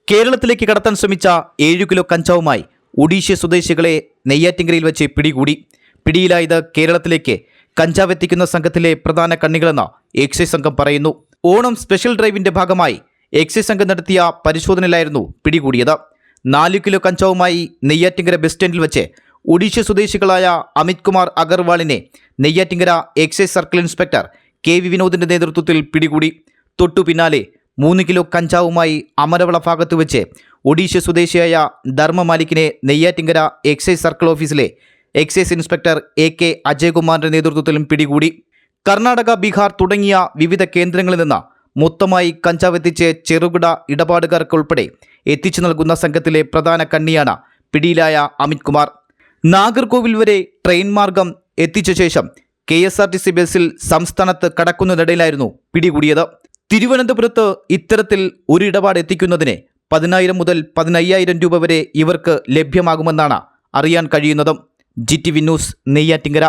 കേരളത്തിലേക്ക് കടത്താൻ ശ്രമിച്ച 7 കിലോ കഞ്ചാവുമായി ഒഡീഷ സ്വദേശികളെ നെയ്യാറ്റിൻകരയിൽ വെച്ച് പിടികൂടി. പിടിയിലായത് കേരളത്തിലേക്ക് കഞ്ചാവ് എത്തിക്കുന്ന സംഘത്തിലെ പ്രധാന കണ്ണികളെന്ന് എക്സൈസ് സംഘം പറയുന്നു. ഓണം സ്പെഷ്യൽ ഡ്രൈവിന്റെ ഭാഗമായി എക്സൈസ് സംഘം നടത്തിയ പരിശോധനയിലായിരുന്നു പിടികൂടിയത്. 4 കിലോ കഞ്ചാവുമായി നെയ്യാറ്റിൻകര ബസ് സ്റ്റാൻഡിൽ വെച്ച് ഒഡീഷ സ്വദേശികളായ അമിത് കുമാർ അഗർവാളിനെ Neyyattinkara excise circle inspector KV വിനോദിന്റെ നേതൃത്വത്തിൽ പിടികൂടി. തൊട്ടു പിന്നാലെ 3 കിലോ കഞ്ചാവുമായി അമരവള ഭാഗത്ത് വെച്ച് ഒഡീഷ സ്വദേശിയായ ധർമ്മ മാലിക്കിനെ നെയ്യാറ്റിൻകര എക്സൈസ് സർക്കിൾ ഓഫീസിലെ എക്സൈസ് ഇൻസ്പെക്ടർ AK അജയ്കുമാറിന്റെ നേതൃത്വത്തിലും പിടികൂടി. കർണാടക, ബീഹാർ തുടങ്ങിയ വിവിധ കേന്ദ്രങ്ങളിൽ നിന്ന് മൊത്തമായി കഞ്ചാവ് എത്തിച്ച് ചെറുകിട ഇടപാടുകാർക്കുൾപ്പെടെ എത്തിച്ചു നൽകുന്ന സംഘത്തിലെ പ്രധാന കണ്ണിയാണ് പിടിയിലായ അമിത് കുമാർ. നാഗർകോവിൽ വരെ ട്രെയിൻ മാർഗം എത്തിച്ച ശേഷം KSRTC ബസ്സിൽ സംസ്ഥാനത്ത് കടക്കുന്നതിനിടയിലായിരുന്നു പിടികൂടിയത്. തിരുവനന്തപുരത്ത് ഇത്തരത്തിൽ ഒരു ഇടപാട് എത്തിക്കുന്നതിന് 10,000 മുതൽ 15,000 രൂപ വരെ ഇവർക്ക് ലഭ്യമാകുമെന്നാണ് അറിയാൻ കഴിയുന്നത്. GTV news, Neyyattinkara.